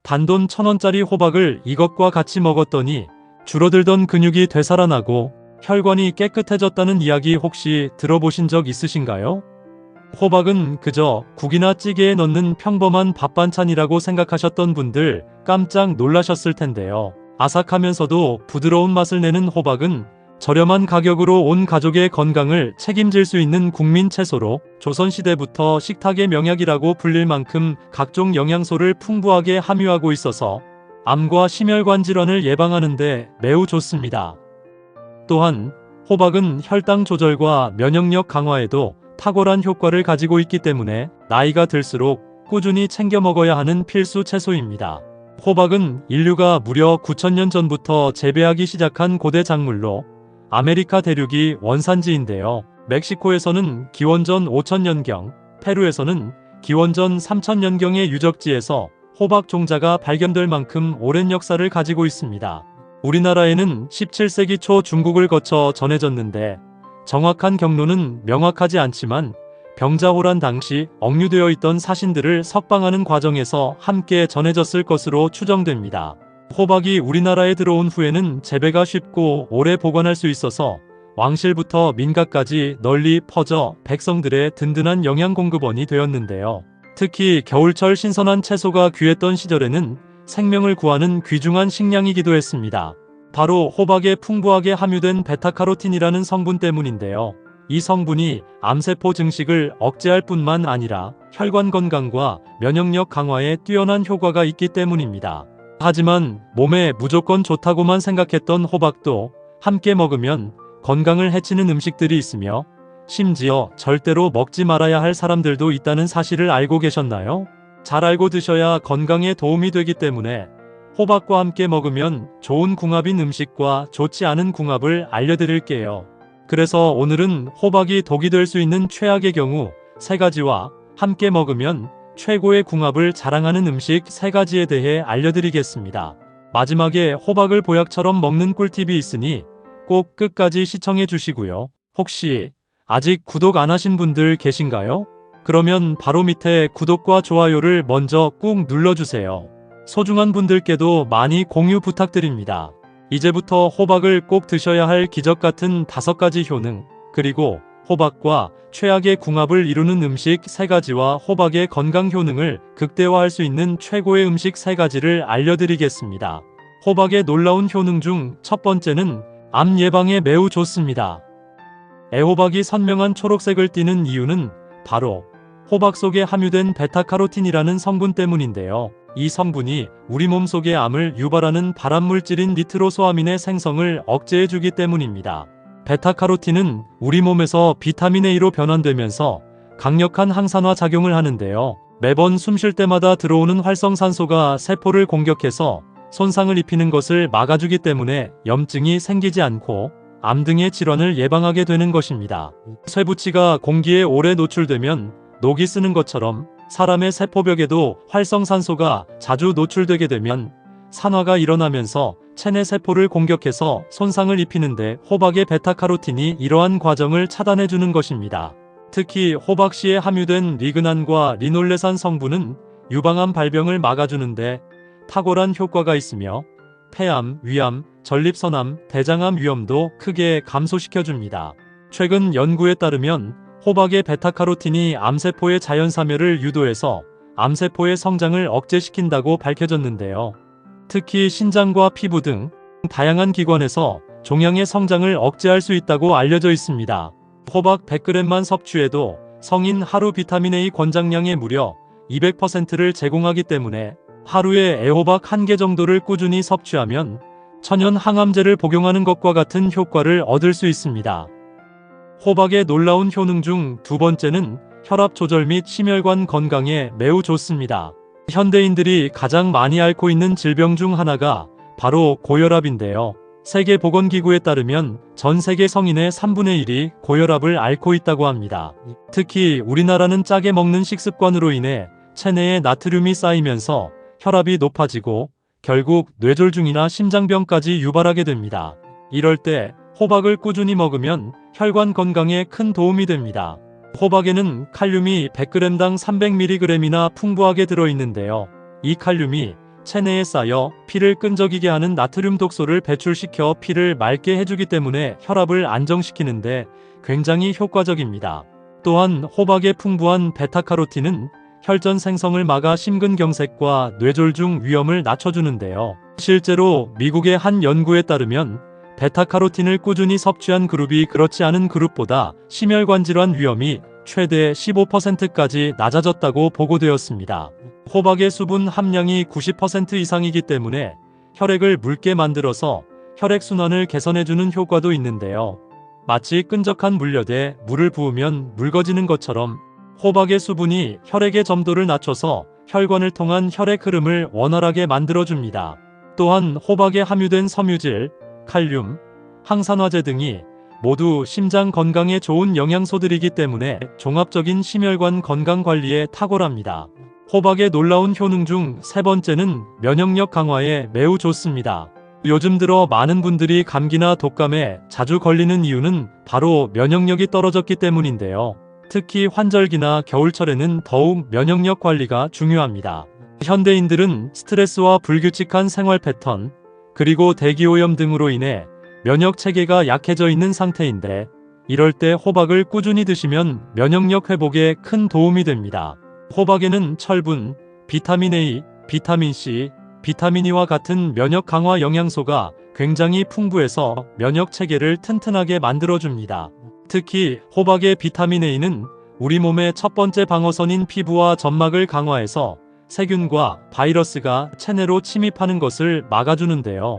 단돈 1,000원짜리 호박을 이것과 같이 먹었더니 줄어들던 근육이 되살아나고 혈관이 깨끗해졌다는 이야기 혹시 들어보신 적 있으신가요? 호박은 그저 국이나 찌개에 넣는 평범한 밥 반찬이라고 생각하셨던 분들 깜짝 놀라셨을 텐데요. 아삭하면서도 부드러운 맛을 내는 호박은 저렴한 가격으로 온 가족의 건강을 책임질 수 있는 국민 채소로 조선시대부터 식탁의 명약이라고 불릴 만큼 각종 영양소를 풍부하게 함유하고 있어서 암과 심혈관 질환을 예방하는 데 매우 좋습니다. 또한 호박은 혈당 조절과 면역력 강화에도 탁월한 효과를 가지고 있기 때문에 나이가 들수록 꾸준히 챙겨 먹어야 하는 필수 채소입니다. 호박은 인류가 무려 9,000년 전부터 재배하기 시작한 고대 작물로 아메리카 대륙이 원산지인데요. 멕시코에서는 기원전 5,000년경, 페루에서는 기원전 3,000년경의 유적지에서 호박 종자가 발견될 만큼 오랜 역사를 가지고 있습니다. 우리나라에는 17세기 초 중국을 거쳐 전해졌는데 정확한 경로는 명확하지 않지만 병자호란 당시 억류되어 있던 사신들을 석방하는 과정에서 함께 전해졌을 것으로 추정됩니다. 호박이 우리나라에 들어온 후에는 재배가 쉽고 오래 보관할 수 있어서 왕실부터 민가까지 널리 퍼져 백성들의 든든한 영양 공급원이 되었는데요. 특히 겨울철 신선한 채소가 귀했던 시절에는 생명을 구하는 귀중한 식량이기도 했습니다. 바로 호박에 풍부하게 함유된 베타카로틴이라는 성분 때문인데요. 이 성분이 암세포 증식을 억제할 뿐만 아니라 혈관 건강과 면역력 강화에 뛰어난 효과가 있기 때문입니다. 하지만 몸에 무조건 좋다고만 생각했던 호박도 함께 먹으면 건강을 해치는 음식들이 있으며 심지어 절대로 먹지 말아야 할 사람들도 있다는 사실을 알고 계셨나요? 잘 알고 드셔야 건강에 도움이 되기 때문에 호박과 함께 먹으면 좋은 궁합인 음식과 좋지 않은 궁합을 알려드릴게요. 그래서 오늘은 호박이 독이 될 수 있는 최악의 경우 3가지와 함께 먹으면 최고의 궁합을 자랑하는 음식 3가지에 대해 알려드리겠습니다. 마지막에 호박을 보약처럼 먹는 꿀팁이 있으니 꼭 끝까지 시청해 주시고요. 혹시 아직 구독 안 하신 분들 계신가요? 그러면 바로 밑에 구독과 좋아요를 먼저 꾹 눌러주세요. 소중한 분들께도 많이 공유 부탁드립니다. 이제부터 호박을 꼭 드셔야 할 기적같은 5가지 효능, 그리고 호박과 최악의 궁합을 이루는 음식 3가지와 호박의 건강 효능을 극대화할 수 있는 최고의 음식 3가지를 알려드리겠습니다. 호박의 놀라운 효능 중 첫 번째는 암 예방에 매우 좋습니다. 애호박이 선명한 초록색을 띠는 이유는 바로 호박 속에 함유된 베타카로틴이라는 성분 때문인데요. 이 성분이 우리 몸 속의 암을 유발하는 발암물질인 니트로소아민의 생성을 억제해주기 때문입니다. 베타카로틴은 우리 몸에서 비타민 A로 변환되면서 강력한 항산화 작용을 하는데요. 매번 숨 쉴 때마다 들어오는 활성산소가 세포를 공격해서 손상을 입히는 것을 막아주기 때문에 염증이 생기지 않고 암 등의 질환을 예방하게 되는 것입니다. 쇠붙이가 공기에 오래 노출되면 녹이 쓰는 것처럼 사람의 세포벽에도 활성산소가 자주 노출되게 되면 산화가 일어나면서 체내 세포를 공격해서 손상을 입히는데 호박의 베타카로틴이 이러한 과정을 차단해주는 것입니다. 특히 호박씨에 함유된 리그난과 리놀레산 성분은 유방암 발병을 막아주는데 탁월한 효과가 있으며 폐암, 위암, 전립선암, 대장암 위험도 크게 감소시켜줍니다. 최근 연구에 따르면 호박의 베타카로틴이 암세포의 자연사멸을 유도해서 암세포의 성장을 억제시킨다고 밝혀졌는데요. 특히 신장과 피부 등 다양한 기관에서 종양의 성장을 억제할 수 있다고 알려져 있습니다. 호박 100g만 섭취해도 성인 하루 비타민 A 권장량의 무려 200%를 제공하기 때문에 하루에 애호박 1개 정도를 꾸준히 섭취하면 천연 항암제를 복용하는 것과 같은 효과를 얻을 수 있습니다. 호박의 놀라운 효능 중 2번째는 혈압 조절 및 심혈관 건강에 매우 좋습니다. 현대인들이 가장 많이 앓고 있는 질병 중 하나가 바로 고혈압인데요. 세계보건기구에 따르면 전 세계 성인의 3분의 1이 고혈압을 앓고 있다고 합니다. 특히 우리나라는 짜게 먹는 식습관으로 인해 체내에 나트륨이 쌓이면서 혈압이 높아지고 결국 뇌졸중이나 심장병까지 유발하게 됩니다. 이럴 때 호박을 꾸준히 먹으면 혈관 건강에 큰 도움이 됩니다. 호박에는 칼륨이 100g당 300mg이나 풍부하게 들어있는데요. 이 칼륨이 체내에 쌓여 피를 끈적이게 하는 나트륨 독소를 배출시켜 피를 맑게 해주기 때문에 혈압을 안정시키는데 굉장히 효과적입니다. 또한 호박의 풍부한 베타카로틴은 혈전 생성을 막아 심근경색과 뇌졸중 위험을 낮춰주는데요. 실제로 미국의 한 연구에 따르면 베타카로틴을 꾸준히 섭취한 그룹이 그렇지 않은 그룹보다 심혈관 질환 위험이 최대 15%까지 낮아졌다고 보고되었습니다. 호박의 수분 함량이 90% 이상이기 때문에 혈액을 묽게 만들어서 혈액순환을 개선해주는 효과도 있는데요. 마치 끈적한 물엿에 물을 부으면 묽어지는 것처럼 호박의 수분이 혈액의 점도를 낮춰서 혈관을 통한 혈액 흐름을 원활하게 만들어줍니다. 또한 호박에 함유된 섬유질, 칼륨, 항산화제 등이 모두 심장 건강에 좋은 영양소들이기 때문에 종합적인 심혈관 건강 관리에 탁월합니다. 호박의 놀라운 효능 중 세 번째는 면역력 강화에 매우 좋습니다. 요즘 들어 많은 분들이 감기나 독감에 자주 걸리는 이유는 바로 면역력이 떨어졌기 때문인데요. 특히 환절기나 겨울철에는 더욱 면역력 관리가 중요합니다. 현대인들은 스트레스와 불규칙한 생활 패턴, 그리고 대기오염 등으로 인해 면역 체계가 약해져 있는 상태인데, 이럴 때 호박을 꾸준히 드시면 면역력 회복에 큰 도움이 됩니다. 호박에는 철분, 비타민 A, 비타민 C, 비타민 E와 같은 면역 강화 영양소가 굉장히 풍부해서 면역 체계를 튼튼하게 만들어줍니다. 특히 호박의 비타민 A는 우리 몸의 첫 번째 방어선인 피부와 점막을 강화해서 세균과 바이러스가 체내로 침입하는 것을 막아주는데요.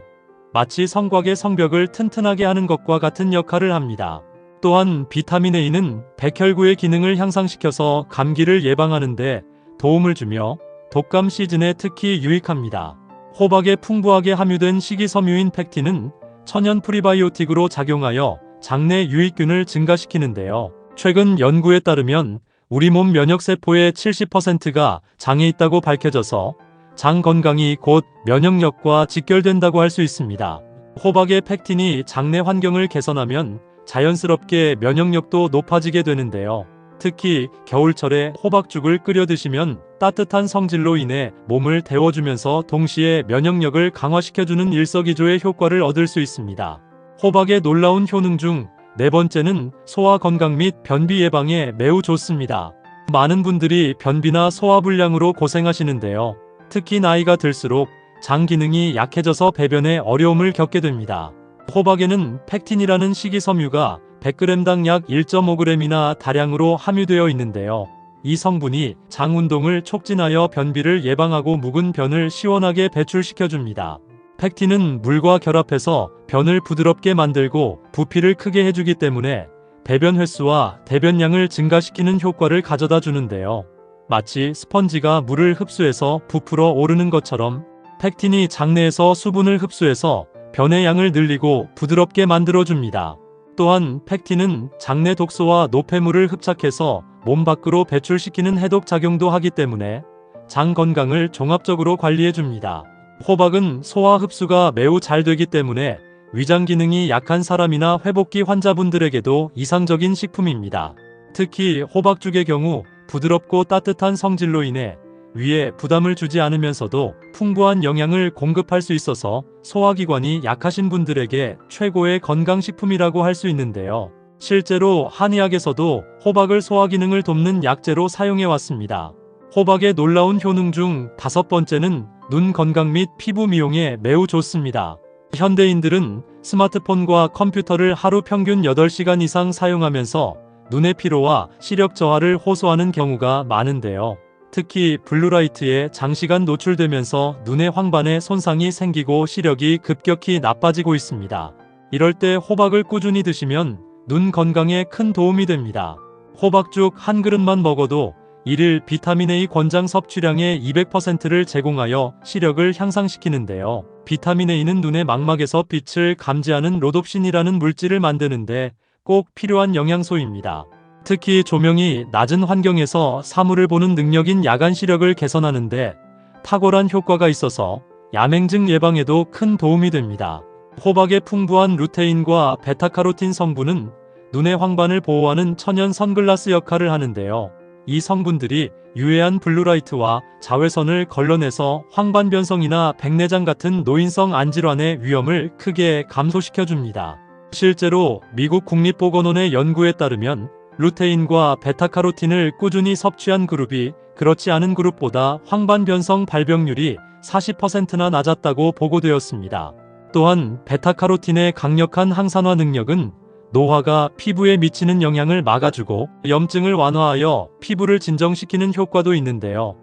마치 성곽의 성벽을 튼튼하게 하는 것과 같은 역할을 합니다. 또한 비타민 A는 백혈구의 기능을 향상시켜서 감기를 예방하는 데 도움을 주며 독감 시즌에 특히 유익합니다. 호박에 풍부하게 함유된 식이섬유인 팩틴은 천연 프리바이오틱으로 작용하여 장내 유익균을 증가시키는데요. 최근 연구에 따르면 우리 몸 면역세포의 70%가 장에 있다고 밝혀져서 장 건강이 곧 면역력과 직결된다고 할 수 있습니다. 호박의 팩틴이 장내 환경을 개선하면 자연스럽게 면역력도 높아지게 되는데요. 특히 겨울철에 호박죽을 끓여 드시면 따뜻한 성질로 인해 몸을 데워주면서 동시에 면역력을 강화시켜주는 일석이조의 효과를 얻을 수 있습니다. 호박의 놀라운 효능 중 네 번째는 소화 건강 및 변비 예방에 매우 좋습니다. 많은 분들이 변비나 소화불량으로 고생하시는데요. 특히 나이가 들수록 장 기능이 약해져서 배변에 어려움을 겪게 됩니다. 호박에는 팩틴이라는 식이섬유가 100g당 약 1.5g이나 다량으로 함유되어 있는데요. 이 성분이 장 운동을 촉진하여 변비를 예방하고 묵은 변을 시원하게 배출시켜줍니다. 팩틴은 물과 결합해서 변을 부드럽게 만들고 부피를 크게 해주기 때문에 배변 횟수와 대변량을 증가시키는 효과를 가져다 주는데요. 마치 스펀지가 물을 흡수해서 부풀어 오르는 것처럼 팩틴이 장내에서 수분을 흡수해서 변의 양을 늘리고 부드럽게 만들어줍니다. 또한 팩틴은 장내 독소와 노폐물을 흡착해서 몸 밖으로 배출시키는 해독 작용도 하기 때문에 장 건강을 종합적으로 관리해줍니다. 호박은 소화 흡수가 매우 잘 되기 때문에 위장 기능이 약한 사람이나 회복기 환자분들에게도 이상적인 식품입니다. 특히 호박죽의 경우 부드럽고 따뜻한 성질로 인해 위에 부담을 주지 않으면서도 풍부한 영양을 공급할 수 있어서 소화기관이 약하신 분들에게 최고의 건강식품이라고 할 수 있는데요. 실제로 한의학에서도 호박을 소화기능을 돕는 약재로 사용해왔습니다. 호박의 놀라운 효능 중 다섯 번째는 눈 건강 및 피부 미용에 매우 좋습니다. 현대인들은 스마트폰과 컴퓨터를 하루 평균 8시간 이상 사용하면서 눈의 피로와 시력 저하를 호소하는 경우가 많은데요. 특히 블루라이트에 장시간 노출되면서 눈의 황반에 손상이 생기고 시력이 급격히 나빠지고 있습니다. 이럴 때 호박을 꾸준히 드시면 눈 건강에 큰 도움이 됩니다. 호박죽 한 그릇만 먹어도 일일 비타민 A 권장 섭취량의 200%를 제공하여 시력을 향상시키는데요. 비타민 A는 눈의 망막에서 빛을 감지하는 로놉신이라는 물질을 만드는데 꼭 필요한 영양소입니다. 특히 조명이 낮은 환경에서 사물을 보는 능력인 야간 시력을 개선하는데 탁월한 효과가 있어서 야맹증 예방에도 큰 도움이 됩니다. 호박의 풍부한 루테인과 베타카로틴 성분은 눈의 황반을 보호하는 천연 선글라스 역할을 하는데요. 이 성분들이 유해한 블루라이트와 자외선을 걸러내서 황반변성이나 백내장 같은 노인성 안질환의 위험을 크게 감소시켜줍니다. 실제로 미국 국립보건원의 연구에 따르면 루테인과 베타카로틴을 꾸준히 섭취한 그룹이 그렇지 않은 그룹보다 황반변성 발병률이 40%나 낮았다고 보고되었습니다. 또한 베타카로틴의 강력한 항산화 능력은 노화가 피부에 미치는 영향을 막아주고 염증을 완화하여 피부를 진정시키는 효과도 있는데요.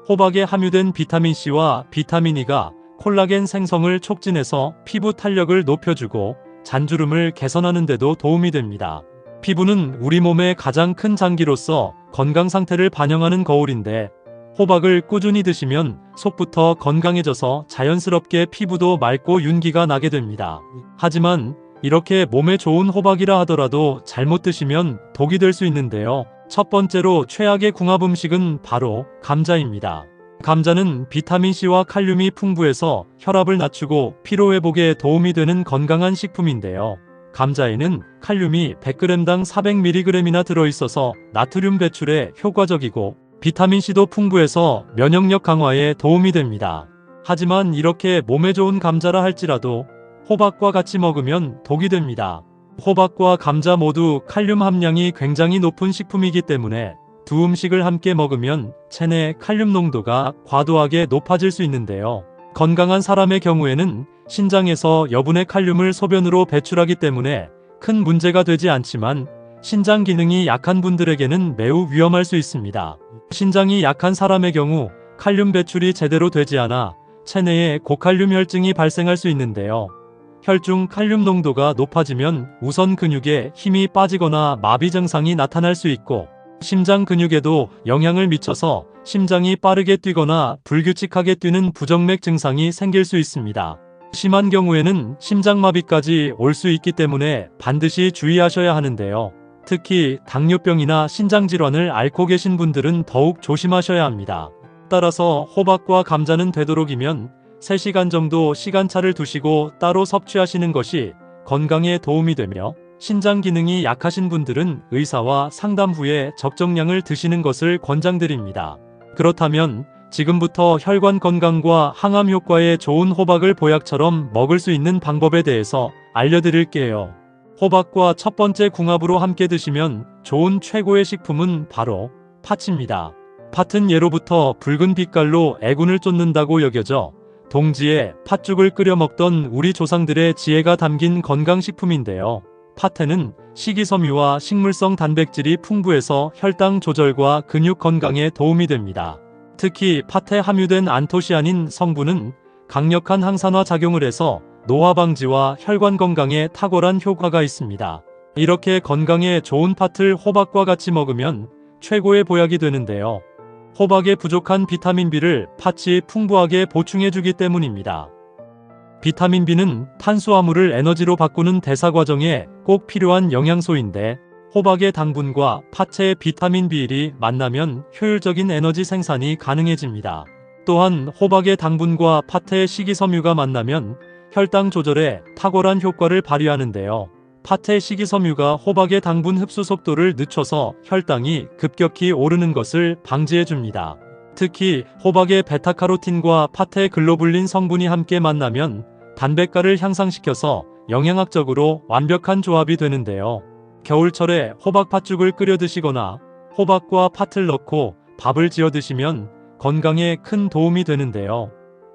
호박에 함유된 비타민C와 비타민 E가 콜라겐 생성을 촉진해서 피부 탄력을 높여주고 잔주름을 개선하는 데도 도움이 됩니다. 피부는 우리 몸의 가장 큰 장기로서 건강 상태를 반영하는 거울인데 호박을 꾸준히 드시면 속부터 건강해져서 자연스럽게 피부도 맑고 윤기가 나게 됩니다. 하지만 이렇게 몸에 좋은 호박이라 하더라도 잘못 드시면 독이 될 수 있는데요. 첫 번째로 최악의 궁합 음식은 바로 감자입니다. 감자는 비타민C와 칼륨이 풍부해서 혈압을 낮추고 피로회복에 도움이 되는 건강한 식품인데요. 감자에는 칼륨이 100g당 400mg이나 들어있어서 나트륨 배출에 효과적이고 비타민C도 풍부해서 면역력 강화에 도움이 됩니다. 하지만 이렇게 몸에 좋은 감자라 할지라도 호박과 같이 먹으면 독이 됩니다. 호박과 감자 모두 칼륨 함량이 굉장히 높은 식품이기 때문에 두 음식을 함께 먹으면 체내 칼륨 농도가 과도하게 높아질 수 있는데요. 건강한 사람의 경우에는 신장에서 여분의 칼륨을 소변으로 배출하기 때문에 큰 문제가 되지 않지만 신장 기능이 약한 분들에게는 매우 위험할 수 있습니다. 신장이 약한 사람의 경우 칼륨 배출이 제대로 되지 않아 체내에 고칼륨 혈증이 발생할 수 있는데요. 혈중 칼륨 농도가 높아지면 우선 근육에 힘이 빠지거나 마비 증상이 나타날 수 있고 심장 근육에도 영향을 미쳐서 심장이 빠르게 뛰거나 불규칙하게 뛰는 부정맥 증상이 생길 수 있습니다. 심한 경우에는 심장마비까지 올 수 있기 때문에 반드시 주의하셔야 하는데요. 특히 당뇨병이나 신장질환을 앓고 계신 분들은 더욱 조심하셔야 합니다. 따라서 호박과 감자는 되도록이면 3시간 정도 시간차를 두시고 따로 섭취하시는 것이 건강에 도움이 되며 신장 기능이 약하신 분들은 의사와 상담 후에 적정량을 드시는 것을 권장드립니다. 그렇다면 지금부터 혈관 건강과 항암 효과에 좋은 호박을 보약처럼 먹을 수 있는 방법에 대해서 알려드릴게요. 호박과 첫 번째 궁합으로 함께 드시면 좋은 최고의 식품은 바로 팥입니다. 팥은 예로부터 붉은 빛깔로 애군을 쫓는다고 여겨져 동지에 팥죽을 끓여 먹던 우리 조상들의 지혜가 담긴 건강식품인데요. 팥에는 식이섬유와 식물성 단백질이 풍부해서 혈당 조절과 근육 건강에 도움이 됩니다. 특히 팥에 함유된 안토시아닌 성분은 강력한 항산화 작용을 해서 노화 방지와 혈관 건강에 탁월한 효과가 있습니다. 이렇게 건강에 좋은 팥을 호박과 같이 먹으면 최고의 보약이 되는데요. 호박에 부족한 비타민 B를 팥이 풍부하게 보충해주기 때문입니다. 비타민 B는 탄수화물을 에너지로 바꾸는 대사 과정에 꼭 필요한 영양소인데 호박의 당분과 팥의 비타민 B1이 만나면 효율적인 에너지 생산이 가능해집니다. 또한 호박의 당분과 팥의 식이섬유가 만나면 혈당 조절에 탁월한 효과를 발휘하는데요. 팥의 식이섬유가 호박의 당분 흡수 속도를 늦춰서 혈당이 급격히 오르는 것을 방지해줍니다. 특히 호박의 베타카로틴과 팥의 글로불린 성분이 함께 만나면 단백가를 향상시켜서 영양학적으로 완벽한 조합이 되는데요. 겨울철에 호박 팥죽을 끓여 드시거나 호박과 팥을 넣고 밥을 지어 드시면 건강에 큰 도움이 되는데요.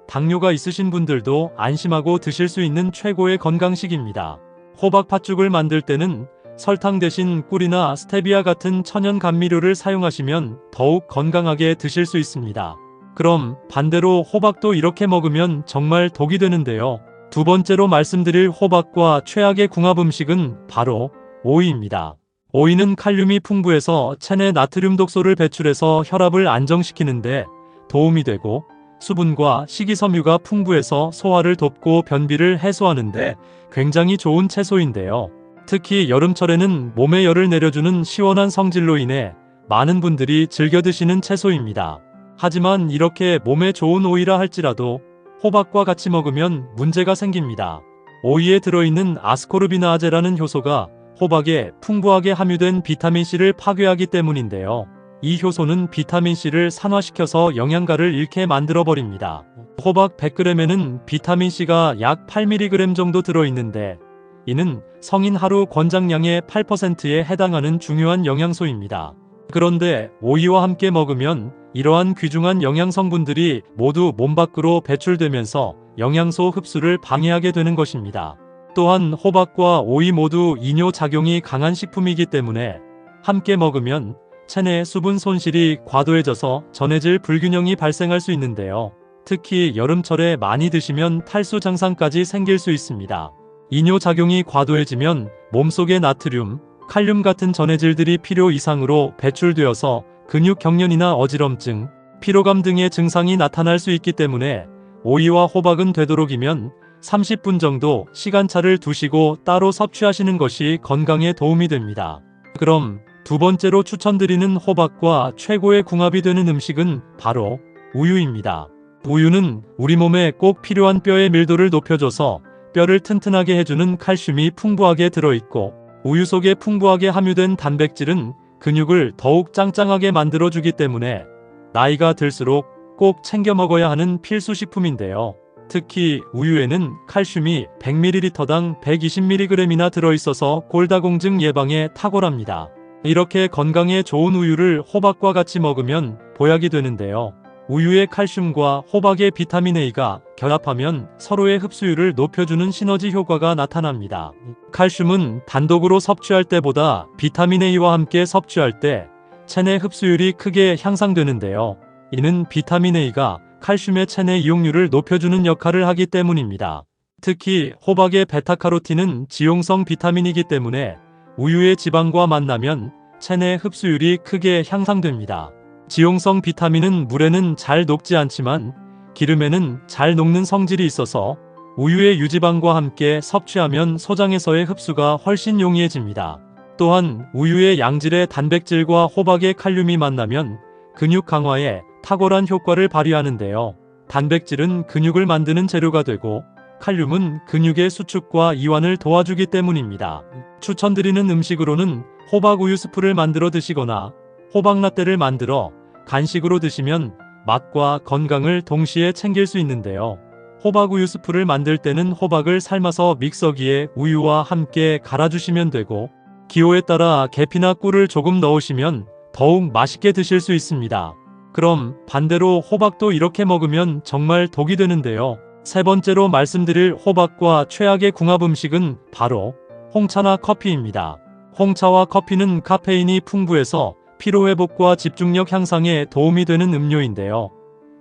당뇨가 있으신 분들도 안심하고 드실 수 있는 최고의 건강식입니다. 호박 팥죽을 만들 때는 설탕 대신 꿀이나 스테비아 같은 천연 감미료를 사용하시면 더욱 건강하게 드실 수 있습니다. 그럼 반대로 호박도 이렇게 먹으면 정말 독이 되는데요. 두 번째로 말씀드릴 호박과 최악의 궁합 음식은 바로 오이입니다. 오이는 칼륨이 풍부해서 체내 나트륨 독소를 배출해서 혈압을 안정시키는데 도움이 되고 수분과 식이섬유가 풍부해서 소화를 돕고 변비를 해소하는데 굉장히 좋은 채소인데요. 특히 여름철에는 몸에 열을 내려주는 시원한 성질로 인해 많은 분들이 즐겨 드시는 채소입니다. 하지만 이렇게 몸에 좋은 오이라 할지라도 호박과 같이 먹으면 문제가 생깁니다. 오이에 들어있는 아스코르비나아제라는 효소가 호박에 풍부하게 함유된 비타민C를 파괴하기 때문인데요. 이 효소는 비타민C를 산화시켜서 영양가를 잃게 만들어버립니다. 호박 100g에는 비타민C가 약 8mg 정도 들어있는데 이는 성인 하루 권장량의 8%에 해당하는 중요한 영양소입니다. 그런데 오이와 함께 먹으면 이러한 귀중한 영양 성분들이 모두 몸 밖으로 배출되면서 영양소 흡수를 방해하게 되는 것입니다. 또한 호박과 오이 모두 이뇨작용이 강한 식품이기 때문에 함께 먹으면 체내 수분 손실이 과도해져서 전해질 불균형이 발생할 수 있는데요. 특히 여름철에 많이 드시면 탈수 증상까지 생길 수 있습니다. 이뇨작용이 과도해지면 몸속의 나트륨, 칼륨 같은 전해질들이 필요 이상으로 배출되어서 근육 경련이나 어지럼증, 피로감 등의 증상이 나타날 수 있기 때문에 오이와 호박은 되도록이면 30분 정도 시간차를 두시고 따로 섭취하시는 것이 건강에 도움이 됩니다. 그럼 두 번째로 추천드리는 호박과 최고의 궁합이 되는 음식은 바로 우유입니다. 우유는 우리 몸에 꼭 필요한 뼈의 밀도를 높여줘서 뼈를 튼튼하게 해주는 칼슘이 풍부하게 들어있고, 우유 속에 풍부하게 함유된 단백질은 근육을 더욱 짱짱하게 만들어주기 때문에 나이가 들수록 꼭 챙겨 먹어야 하는 필수 식품인데요. 특히 우유에는 칼슘이 100ml당 120mg이나 들어있어서 골다공증 예방에 탁월합니다. 이렇게 건강에 좋은 우유를 호박과 같이 먹으면 보약이 되는데요. 우유의 칼슘과 호박의 비타민 A가 결합하면 서로의 흡수율을 높여주는 시너지 효과가 나타납니다. 칼슘은 단독으로 섭취할 때보다 비타민 A와 함께 섭취할 때 체내 흡수율이 크게 향상되는데요. 이는 비타민 A가 칼슘의 체내 이용률을 높여주는 역할을 하기 때문입니다. 특히 호박의 베타카로틴은 지용성 비타민이기 때문에 우유의 지방과 만나면 체내 흡수율이 크게 향상됩니다. 지용성 비타민은 물에는 잘 녹지 않지만 기름에는 잘 녹는 성질이 있어서 우유의 유지방과 함께 섭취하면 소장에서의 흡수가 훨씬 용이해집니다. 또한 우유의 양질의 단백질과 호박의 칼륨이 만나면 근육 강화에 탁월한 효과를 발휘하는데요. 단백질은 근육을 만드는 재료가 되고 칼륨은 근육의 수축과 이완을 도와주기 때문입니다. 추천드리는 음식으로는 호박 우유 스프를 만들어 드시거나 호박 라떼를 만들어 간식으로 드시면 맛과 건강을 동시에 챙길 수 있는데요. 호박 우유 스프를 만들 때는 호박을 삶아서 믹서기에 우유와 함께 갈아주시면 되고, 기호에 따라 계피나 꿀을 조금 넣으시면 더욱 맛있게 드실 수 있습니다. 그럼 반대로 호박도 이렇게 먹으면 정말 독이 되는데요. 세 번째로 말씀드릴 호박과 최악의 궁합 음식은 바로 홍차나 커피입니다. 홍차와 커피는 카페인이 풍부해서 피로회복과 집중력 향상에 도움이 되는 음료인데요.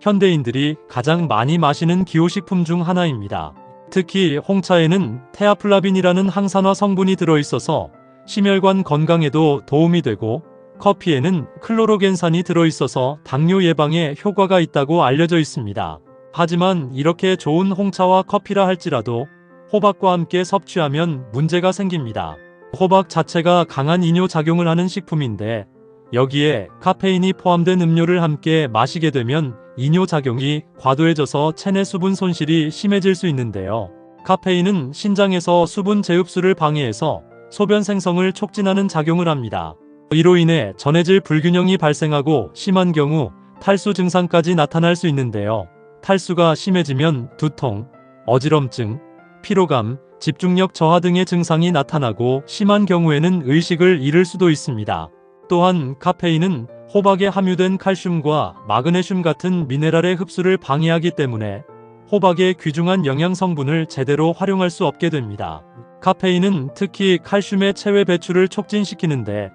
현대인들이 가장 많이 마시는 기호식품 중 하나입니다. 특히 홍차에는 테아플라빈이라는 항산화 성분이 들어있어서 심혈관 건강에도 도움이 되고, 커피에는 클로로겐산이 들어있어서 당뇨 예방에 효과가 있다고 알려져 있습니다. 하지만 이렇게 좋은 홍차와 커피라 할지라도 호박과 함께 섭취하면 문제가 생깁니다. 호박 자체가 강한 이뇨작용을 하는 식품인데 여기에 카페인이 포함된 음료를 함께 마시게 되면 이뇨작용이 과도해져서 체내 수분 손실이 심해질 수 있는데요. 카페인은 신장에서 수분 재흡수를 방해해서 소변 생성을 촉진하는 작용을 합니다. 이로 인해 전해질 불균형이 발생하고 심한 경우 탈수 증상까지 나타날 수 있는데요. 탈수가 심해지면 두통, 어지럼증, 피로감, 집중력 저하 등의 증상이 나타나고 심한 경우에는 의식을 잃을 수도 있습니다. 또한 카페인은 호박에 함유된 칼슘과 마그네슘 같은 미네랄의 흡수를 방해하기 때문에 호박의 귀중한 영양 성분을 제대로 활용할 수 없게 됩니다. 카페인은 특히 칼슘의 체외 배출을 촉진시키는데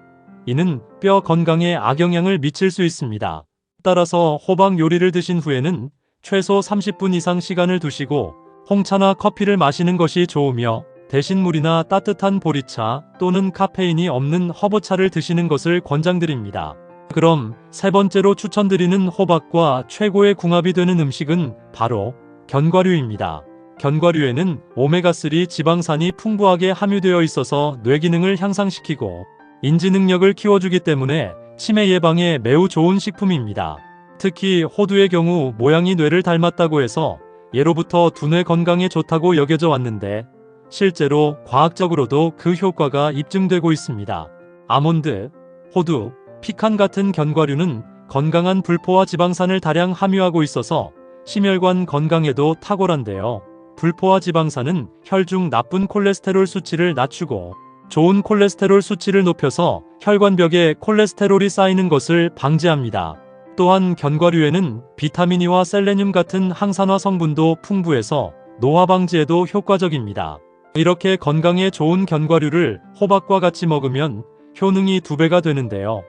이는 뼈 건강에 악영향을 미칠 수 있습니다. 따라서 호박 요리를 드신 후에는 최소 30분 이상 시간을 두시고 홍차나 커피를 마시는 것이 좋으며, 대신 물이나 따뜻한 보리차 또는 카페인이 없는 허브차를 드시는 것을 권장드립니다. 그럼 세 번째로 추천드리는 호박과 최고의 궁합이 되는 음식은 바로 견과류입니다. 견과류에는 오메가3 지방산이 풍부하게 함유되어 있어서 뇌 기능을 향상시키고 인지 능력을 키워주기 때문에 치매 예방에 매우 좋은 식품입니다. 특히 호두의 경우 모양이 뇌를 닮았다고 해서 예로부터 두뇌 건강에 좋다고 여겨져 왔는데 실제로 과학적으로도 그 효과가 입증되고 있습니다. 아몬드, 호두, 피칸 같은 견과류는 건강한 불포화 지방산을 다량 함유하고 있어서 심혈관 건강에도 탁월한데요. 불포화 지방산은 혈중 나쁜 콜레스테롤 수치를 낮추고 좋은 콜레스테롤 수치를 높여서 혈관벽에 콜레스테롤이 쌓이는 것을 방지합니다. 또한 견과류에는 비타민 E와 셀레늄 같은 항산화 성분도 풍부해서 노화 방지에도 효과적입니다. 이렇게 건강에 좋은 견과류를 호박과 같이 먹으면 효능이 2배가 되는데요.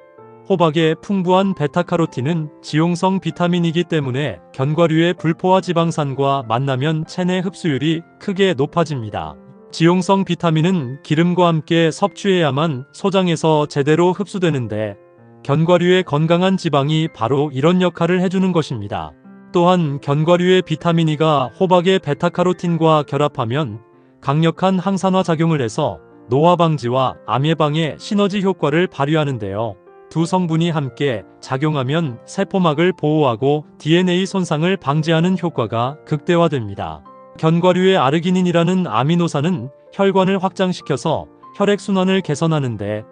호박의 풍부한 베타카로틴은 지용성 비타민이기 때문에 견과류의 불포화 지방산과 만나면 체내 흡수율이 크게 높아집니다. 지용성 비타민은 기름과 함께 섭취해야만 소장에서 제대로 흡수되는데 견과류의 건강한 지방이 바로 이런 역할을 해주는 것입니다. 또한 견과류의 비타민 E가 호박의 베타카로틴과 결합하면 강력한 항산화 작용을 해서 노화 방지와 암 예방에 시너지 효과를 발휘하는데요. 두 성분이 함께 작용하면 세포막을 보호하고 DNA 손상을 방지하는 효과가 극대화됩니다. 견과류의 아르기닌이라는 아미노산은 혈관을 확장시켜서 혈액순환을 개선하는데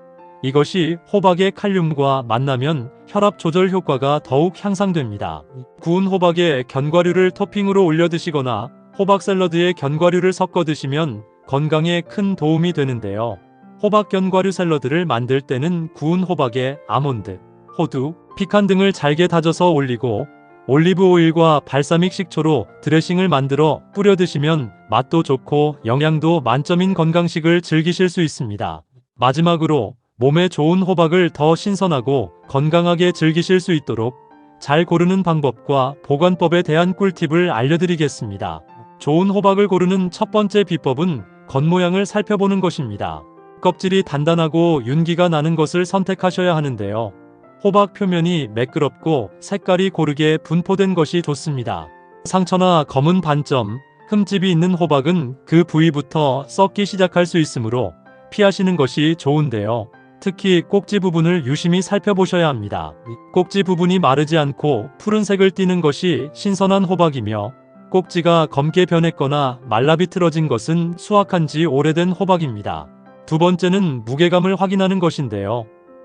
이것이 호박의 칼륨과 만나면 혈압 조절 효과가 더욱 향상됩니다. 구운 호박에 견과류를 토핑으로 올려 드시거나 호박 샐러드에 견과류를 섞어 드시면 건강에 큰 도움이 되는데요. 호박 견과류 샐러드를 만들 때는 구운 호박에 아몬드, 호두, 피칸 등을 잘게 다져서 올리고 올리브 오일과 발사믹 식초로 드레싱을 만들어 뿌려 드시면 맛도 좋고 영양도 만점인 건강식을 즐기실 수 있습니다. 마지막으로 몸에 좋은 호박을 더 신선하고 건강하게 즐기실 수 있도록 잘 고르는 방법과 보관법에 대한 꿀팁을 알려드리겠습니다. 좋은 호박을 고르는 첫 번째 비법은 겉모양을 살펴보는 것입니다. 껍질이 단단하고 윤기가 나는 것을 선택하셔야 하는데요. 호박 표면이 매끄럽고 색깔이 고르게 분포된 것이 좋습니다. 상처나 검은 반점, 흠집이 있는 호박은 그 부위부터 썩기 시작할 수 있으므로 피하시는 것이 좋은데요. 특히 꼭지 부분을 유심히 살펴보셔야 합니다. 꼭지 부분이 마르지 않고 푸른색을 띠는 것이 신선한 호박이며 꼭지가 검게 변했거나 말라 비틀어진 것은 수확한 지 오래된 호박입니다. 두 번째는 무게감을 확인하는 것인데요.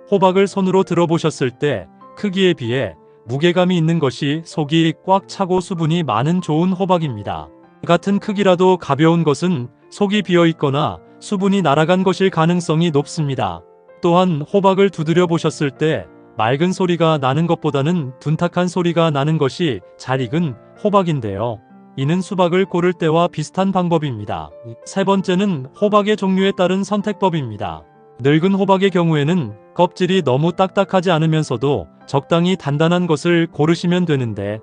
호박을 손으로 들어보셨을 때 크기에 비해 무게감이 있는 것이 속이 꽉 차고 수분이 많은 좋은 호박입니다. 같은 크기라도 가벼운 것은 속이 비어 있거나 수분이 날아간 것일 가능성이 높습니다. 또한 호박을 두드려 보셨을 때 맑은 소리가 나는 것보다는 둔탁한 소리가 나는 것이 잘 익은 호박인데요. 이는 수박을 고를 때와 비슷한 방법입니다. 세 번째는 호박의 종류에 따른 선택법입니다. 늙은 호박의 경우에는 껍질이 너무 딱딱하지 않으면서도 적당히 단단한 것을 고르시면 되는데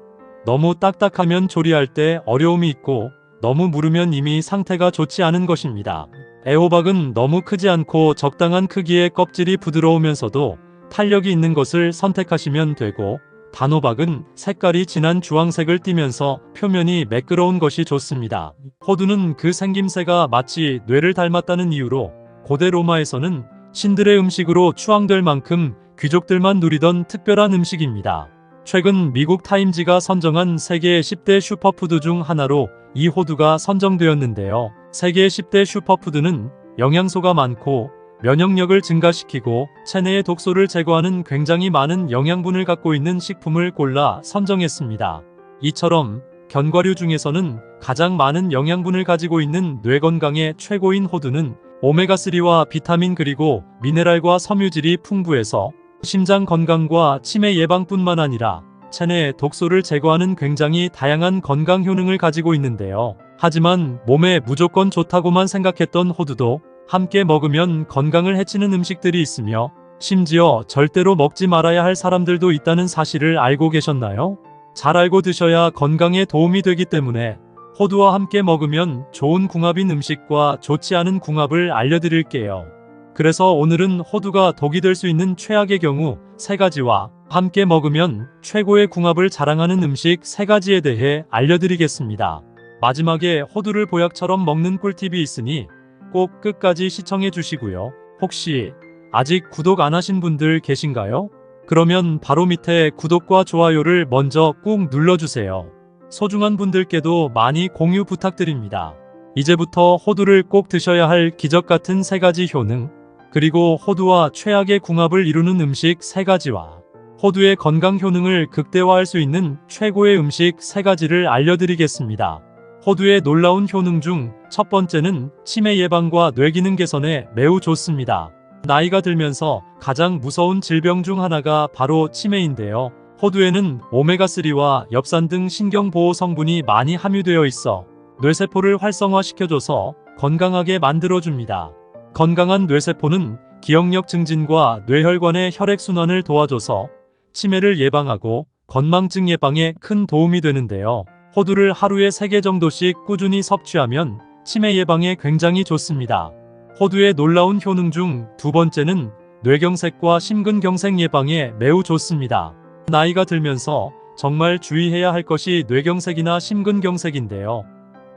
너무 딱딱하면 조리할 때 어려움이 있고 너무 무르면 이미 상태가 좋지 않은 것입니다. 애호박은 너무 크지 않고 적당한 크기의 껍질이 부드러우면서도 탄력이 있는 것을 선택하시면 되고 단호박은 색깔이 진한 주황색을 띠면서 표면이 매끄러운 것이 좋습니다. 호두는 그 생김새가 마치 뇌를 닮았다는 이유로 고대 로마에서는 신들의 음식으로 추앙될 만큼 귀족들만 누리던 특별한 음식입니다. 최근 미국 타임지가 선정한 세계 10대 슈퍼푸드 중 하나로 이 호두가 선정되었는데요. 세계 10대 슈퍼푸드는 영양소가 많고 면역력을 증가시키고 체내의 독소를 제거하는 굉장히 많은 영양분을 갖고 있는 식품을 골라 선정했습니다. 이처럼 견과류 중에서는 가장 많은 영양분을 가지고 있는 뇌 건강에 최고인 호두는 오메가3와 비타민 그리고 미네랄과 섬유질이 풍부해서 심장 건강과 치매 예방뿐만 아니라 체내 독소를 제거하는 굉장히 다양한 건강 효능을 가지고 있는데요. 하지만 몸에 무조건 좋다고만 생각했던 호두도 함께 먹으면 건강을 해치는 음식들이 있으며 심지어 절대로 먹지 말아야 할 사람들도 있다는 사실을 알고 계셨나요? 잘 알고 드셔야 건강에 도움이 되기 때문에 호두와 함께 먹으면 좋은 궁합인 음식과 좋지 않은 궁합을 알려드릴게요. 그래서 오늘은 호두가 독이 될 수 있는 최악의 경우 3가지와 함께 먹으면 최고의 궁합을 자랑하는 음식 3가지에 대해 알려드리겠습니다. 마지막에 호두를 보약처럼 먹는 꿀팁이 있으니 꼭 끝까지 시청해 주시고요. 혹시 아직 구독 안 하신 분들 계신가요? 그러면 바로 밑에 구독과 좋아요를 먼저 꾹 눌러주세요. 소중한 분들께도 많이 공유 부탁드립니다. 이제부터 호두를 꼭 드셔야 할 기적 같은 3가지 효능, 그리고 호두와 최악의 궁합을 이루는 음식 3가지와 호두의 건강 효능을 극대화할 수 있는 최고의 음식 3가지를 알려드리겠습니다. 호두의 놀라운 효능 중 첫 번째는 치매 예방과 뇌기능 개선에 매우 좋습니다. 나이가 들면서 가장 무서운 질병 중 하나가 바로 치매인데요. 호두에는 오메가3와 엽산 등 신경보호 성분이 많이 함유되어 있어 뇌세포를 활성화시켜줘서 건강하게 만들어줍니다. 건강한 뇌세포는 기억력 증진과 뇌혈관의 혈액순환을 도와줘서 치매를 예방하고 건망증 예방에 큰 도움이 되는데요. 호두를 하루에 3개 정도씩 꾸준히 섭취하면 치매 예방에 굉장히 좋습니다. 호두의 놀라운 효능 중 두 번째는 뇌경색과 심근경색 예방에 매우 좋습니다. 나이가 들면서 정말 주의해야 할 것이 뇌경색이나 심근경색인데요.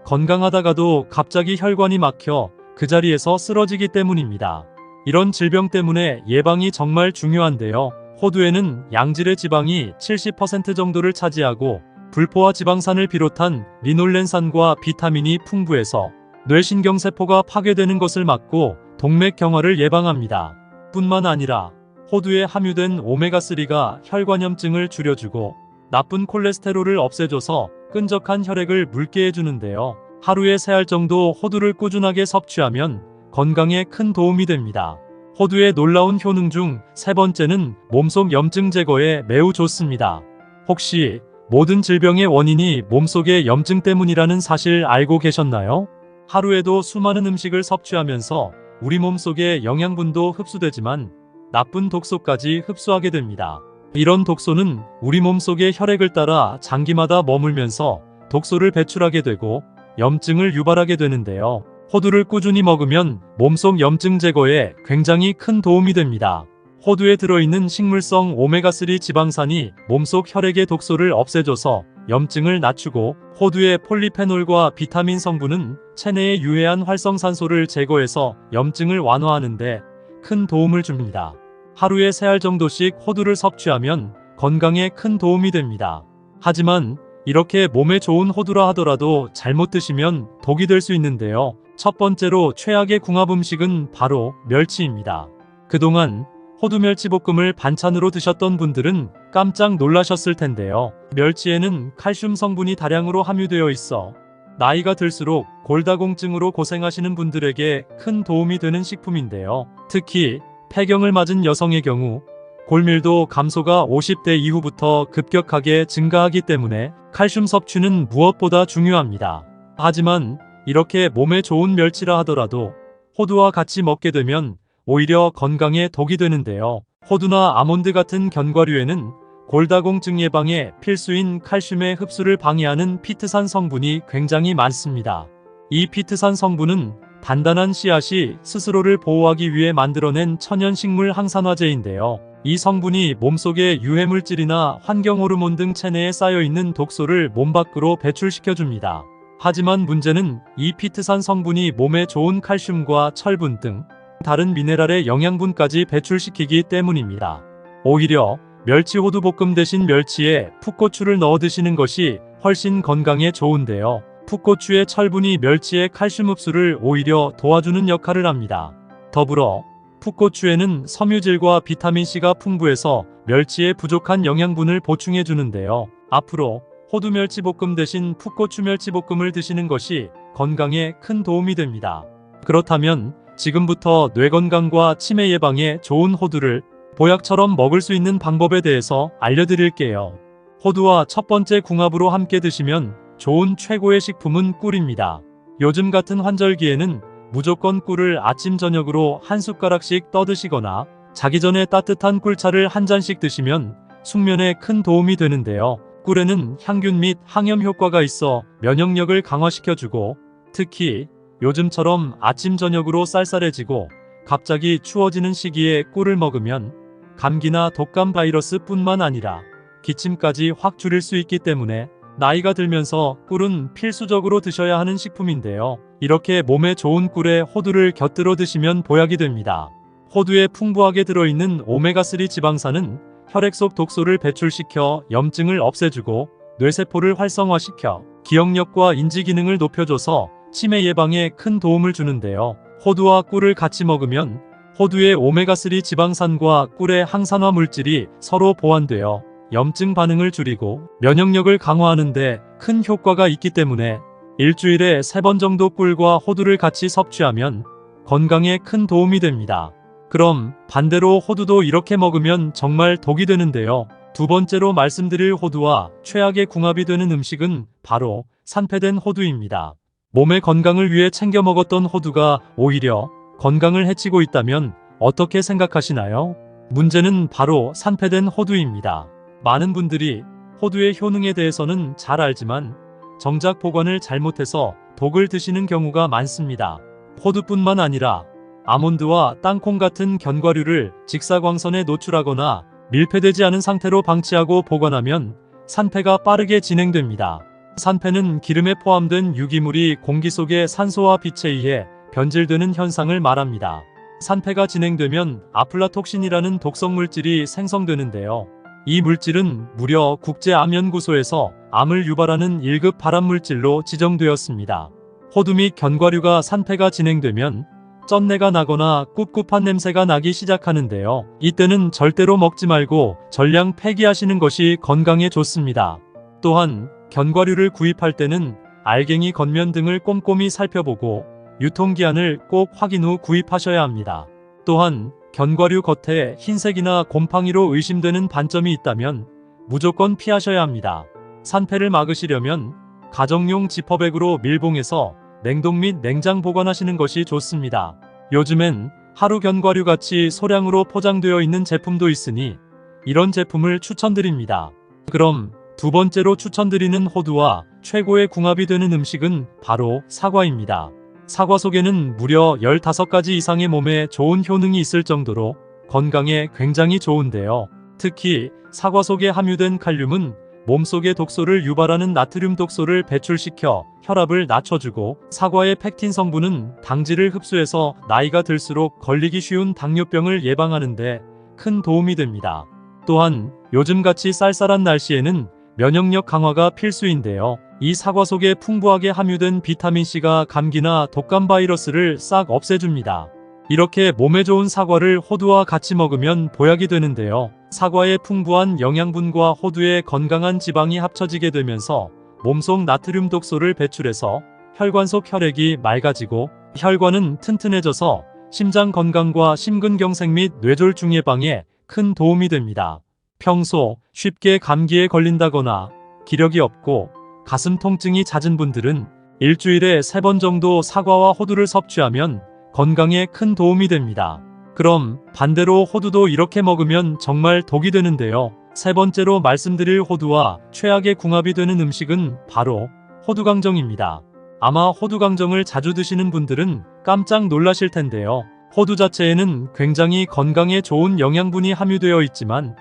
건강하다가도 갑자기 혈관이 막혀 그 자리에서 쓰러지기 때문입니다. 이런 질병 때문에 예방이 정말 중요한데요. 호두에는 양질의 지방이 70% 정도를 차지하고 불포화 지방산을 비롯한 리놀렌산과 비타민이 풍부해서 뇌신경세포가 파괴되는 것을 막고 동맥경화를 예방합니다. 뿐만 아니라 호두에 함유된 오메가3가 혈관염증을 줄여주고 나쁜 콜레스테롤을 없애줘서 끈적한 혈액을 묽게 해주는데요. 하루에 3알 정도 호두를 꾸준하게 섭취하면 건강에 큰 도움이 됩니다. 호두의 놀라운 효능 중 3번째는 몸속 염증 제거에 매우 좋습니다. 혹시 모든 질병의 원인이 몸속의 염증 때문이라는 사실 알고 계셨나요? 하루에도 수많은 음식을 섭취하면서 우리 몸속의 영양분도 흡수되지만 나쁜 독소까지 흡수하게 됩니다. 이런 독소는 우리 몸속의 혈액을 따라 장기마다 머물면서 독소를 배출하게 되고 염증을 유발하게 되는데요. 호두를 꾸준히 먹으면 몸속 염증 제거에 굉장히 큰 도움이 됩니다. 호두에 들어있는 식물성 오메가3 지방산이 몸속 혈액의 독소를 없애줘서 염증을 낮추고 호두의 폴리페놀과 비타민 성분은 체내의 유해한 활성산소를 제거해서 염증을 완화하는데 큰 도움을 줍니다. 하루에 3알 정도씩 호두를 섭취하면 건강에 큰 도움이 됩니다. 하지만 이렇게 몸에 좋은 호두라 하더라도 잘못 드시면 독이 될 수 있는데요. 첫 번째로 최악의 궁합 음식은 바로 멸치입니다. 그동안 호두멸치볶음을 반찬으로 드셨던 분들은 깜짝 놀라셨을 텐데요. 멸치에는 칼슘 성분이 다량으로 함유되어 있어 나이가 들수록 골다공증으로 고생하시는 분들에게 큰 도움이 되는 식품인데요. 특히 폐경을 맞은 여성의 경우 골밀도 감소가 50대 이후부터 급격하게 증가하기 때문에 칼슘 섭취는 무엇보다 중요합니다. 하지만 이렇게 몸에 좋은 멸치라 하더라도 호두와 같이 먹게 되면 오히려 건강에 독이 되는데요. 호두나 아몬드 같은 견과류에는 골다공증 예방에 필수인 칼슘의 흡수를 방해하는 피트산 성분이 굉장히 많습니다. 이 피트산 성분은 단단한 씨앗이 스스로를 보호하기 위해 만들어낸 천연식물 항산화제인데요. 이 성분이 몸속의 유해물질이나 환경호르몬 등 체내에 쌓여있는 독소를 몸 밖으로 배출시켜줍니다. 하지만 문제는 이 피트산 성분이 몸에 좋은 칼슘과 철분 등 다른 미네랄의 영양분까지 배출시키기 때문입니다. 오히려 멸치 호두볶음 대신 멸치에 풋고추를 넣어 드시는 것이 훨씬 건강에 좋은데요. 풋고추의 철분이 멸치의 칼슘 흡수를 오히려 도와주는 역할을 합니다. 더불어 풋고추에는 섬유질과 비타민C가 풍부해서 멸치의 부족한 영양분을 보충해 주는데요. 앞으로 호두 멸치볶음 대신 풋고추 멸치볶음을 드시는 것이 건강에 큰 도움이 됩니다. 그렇다면 지금부터 뇌 건강과 치매 예방에 좋은 호두를 보약처럼 먹을 수 있는 방법에 대해서 알려드릴게요. 호두와 첫 번째 궁합으로 함께 드시면 좋은 최고의 식품은 꿀입니다. 요즘 같은 환절기에는 무조건 꿀을 아침 저녁으로 한 숟가락씩 떠드시거나 자기 전에 따뜻한 꿀차를 한 잔씩 드시면 숙면에 큰 도움이 되는데요. 꿀에는 향균 및 항염 효과가 있어 면역력을 강화시켜주고 특히 요즘처럼 아침 저녁으로 쌀쌀해지고 갑자기 추워지는 시기에 꿀을 먹으면 감기나 독감 바이러스 뿐만 아니라 기침까지 확 줄일 수 있기 때문에 나이가 들면서 꿀은 필수적으로 드셔야 하는 식품인데요. 이렇게 몸에 좋은 꿀에 호두를 곁들여 드시면 보약이 됩니다. 호두에 풍부하게 들어있는 오메가3 지방산은 혈액 속 독소를 배출시켜 염증을 없애주고 뇌세포를 활성화시켜 기억력과 인지 기능을 높여줘서 치매 예방에 큰 도움을 주는데요. 호두와 꿀을 같이 먹으면 호두의 오메가3 지방산과 꿀의 항산화 물질이 서로 보완되어 염증 반응을 줄이고 면역력을 강화하는 데 큰 효과가 있기 때문에 일주일에 3번 정도 꿀과 호두를 같이 섭취하면 건강에 큰 도움이 됩니다. 그럼 반대로 호두도 이렇게 먹으면 정말 독이 되는데요. 두 번째로 말씀드릴 호두와 최악의 궁합이 되는 음식은 바로 산패된 호두입니다. 몸의 건강을 위해 챙겨 먹었던 호두가 오히려 건강을 해치고 있다면 어떻게 생각하시나요? 문제는 바로 산패된 호두입니다. 많은 분들이 호두의 효능에 대해서는 잘 알지만 정작 보관을 잘못해서 독을 드시는 경우가 많습니다. 호두뿐만 아니라 아몬드와 땅콩 같은 견과류를 직사광선에 노출하거나 밀폐되지 않은 상태로 방치하고 보관하면 산패가 빠르게 진행됩니다. 산패는 기름에 포함된 유기물이 공기 속의 산소와 빛에 의해 변질되는 현상을 말합니다. 산패가 진행되면 아플라톡신이라는 독성 물질이 생성되는데요. 이 물질은 무려 국제암연구소에서 암을 유발하는 1급 발암물질로 지정되었습니다. 호두 및 견과류가 산패가 진행되면 쩐내가 나거나 꿉꿉한 냄새가 나기 시작하는데요. 이때는 절대로 먹지 말고 전량 폐기하시는 것이 건강에 좋습니다. 또한 견과류를 구입할 때는 알갱이 겉면 등을 꼼꼼히 살펴보고 유통기한을 꼭 확인 후 구입하셔야 합니다. 또한 견과류 겉에 흰색이나 곰팡이로 의심되는 반점이 있다면 무조건 피하셔야 합니다. 산패를 막으시려면 가정용 지퍼백으로 밀봉해서 냉동 및 냉장 보관하시는 것이 좋습니다. 요즘엔 하루 견과류 같이 소량으로 포장되어 있는 제품도 있으니 이런 제품을 추천드립니다. 그럼 두 번째로 추천드리는 호두와 최고의 궁합이 되는 음식은 바로 사과입니다. 사과 속에는 무려 15가지 이상의 몸에 좋은 효능이 있을 정도로 건강에 굉장히 좋은데요. 특히 사과 속에 함유된 칼륨은 몸속의 독소를 유발하는 나트륨 독소를 배출시켜 혈압을 낮춰주고, 사과의 펙틴 성분은 당질을 흡수해서 나이가 들수록 걸리기 쉬운 당뇨병을 예방하는 데 큰 도움이 됩니다. 또한 요즘같이 쌀쌀한 날씨에는 면역력 강화가 필수인데요. 이 사과 속에 풍부하게 함유된 비타민C가 감기나 독감 바이러스를 싹 없애줍니다. 이렇게 몸에 좋은 사과를 호두와 같이 먹으면 보약이 되는데요. 사과의 풍부한 영양분과 호두의 건강한 지방이 합쳐지게 되면서 몸속 나트륨 독소를 배출해서 혈관 속 혈액이 맑아지고 혈관은 튼튼해져서 심장 건강과 심근경색 및 뇌졸중 예방에 큰 도움이 됩니다. 평소 쉽게 감기에 걸린다거나 기력이 없고 가슴 통증이 잦은 분들은 일주일에 3번 정도 사과와 호두를 섭취하면 건강에 큰 도움이 됩니다. 그럼 반대로 호두도 이렇게 먹으면 정말 독이 되는데요. 세 번째로 말씀드릴 호두와 최악의 궁합이 되는 음식은 바로 호두강정입니다. 아마 호두강정을 자주 드시는 분들은 깜짝 놀라실 텐데요. 호두 자체에는 굉장히 건강에 좋은 영양분이 함유되어 있지만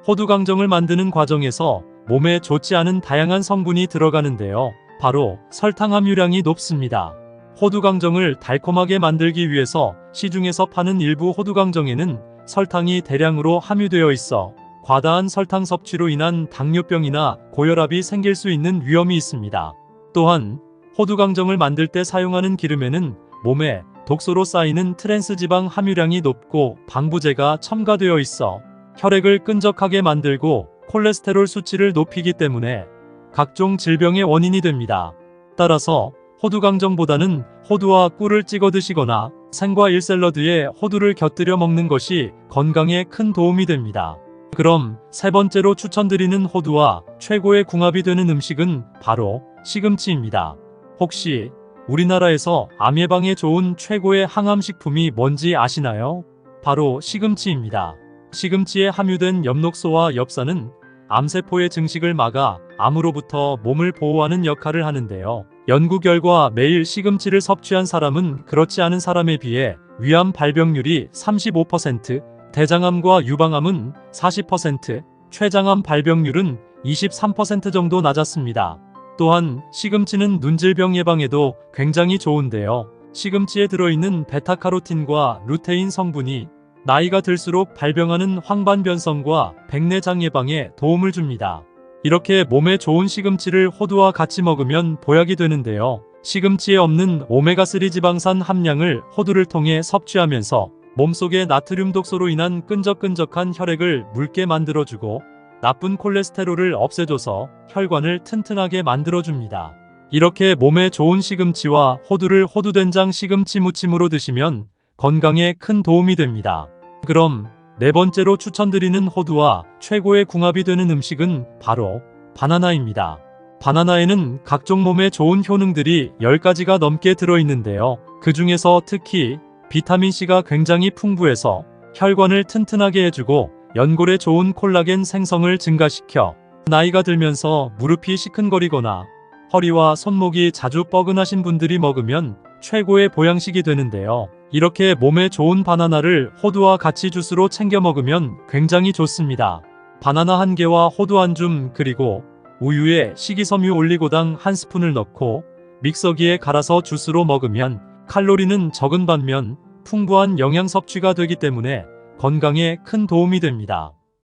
호두강정을 만드는 과정에서 몸에 좋지 않은 다양한 성분이 들어가는데요. 바로 설탕 함유량이 높습니다. 호두강정을 달콤하게 만들기 위해서 시중에서 파는 일부 호두강정에는 설탕이 대량으로 함유되어 있어 과다한 설탕 섭취로 인한 당뇨병이나 고혈압이 생길 수 있는 위험이 있습니다. 또한 호두강정을 만들 때 사용하는 기름에는 몸에 독소로 쌓이는 트랜스지방 함유량이 높고 방부제가 첨가되어 있어 혈액을 끈적하게 만들고 콜레스테롤 수치를 높이기 때문에 각종 질병의 원인이 됩니다. 따라서 호두강정보다는 호두와 꿀을 찍어 드시거나 생과일 샐러드에 호두를 곁들여 먹는 것이 건강에 큰 도움이 됩니다. 그럼 세 번째로 추천드리는 호두와 최고의 궁합이 되는 음식은 바로 시금치입니다. 혹시 우리나라에서 암 예방에 좋은 최고의 항암식품이 뭔지 아시나요? 바로 시금치입니다. 시금치에 함유된 엽록소와 엽산은 암세포의 증식을 막아 암으로부터 몸을 보호하는 역할을 하는데요. 연구 결과 매일 시금치를 섭취한 사람은 그렇지 않은 사람에 비해 위암 발병률이 35%, 대장암과 유방암은 40%, 췌장암 발병률은 23% 정도 낮았습니다. 또한 시금치는 눈질병 예방에도 굉장히 좋은데요. 시금치에 들어있는 베타카로틴과 루테인 성분이 나이가 들수록 발병하는 황반변성과 백내장 예방에 도움을 줍니다. 이렇게 몸에 좋은 시금치를 호두와 같이 먹으면 보약이 되는데요. 시금치에 없는 오메가3 지방산 함량을 호두를 통해 섭취하면서 몸속의 나트륨 독소로 인한 끈적끈적한 혈액을 묽게 만들어주고 나쁜 콜레스테롤을 없애줘서 혈관을 튼튼하게 만들어줍니다. 이렇게 몸에 좋은 시금치와 호두를 호두된장 시금치 무침으로 드시면 건강에 큰 도움이 됩니다. 그럼 네 번째로 추천드리는 호두와 최고의 궁합이 되는 음식은 바로 바나나입니다. 바나나에는 각종 몸에 좋은 효능들이 10가지가 넘게 들어있는데요. 그 중에서 특히 비타민C가 굉장히 풍부해서 혈관을 튼튼하게 해주고 연골에 좋은 콜라겐 생성을 증가시켜 나이가 들면서 무릎이 시큰거리거나 허리와 손목이 자주 뻐근하신 분들이 먹으면 최고의 보양식이 되는데요. 이렇게 몸에 좋은 바나나를 호두와 같이 주스로 챙겨 먹으면 굉장히 좋습니다. 바나나 1개와 호두 1줌 그리고 우유에 식이섬유 올리고당 1스푼을 넣고 믹서기에 갈아서 주스로 먹으면 칼로리는 적은 반면 풍부한 영양 섭취가 되기 때문에 건강에 큰 도움이 됩니다.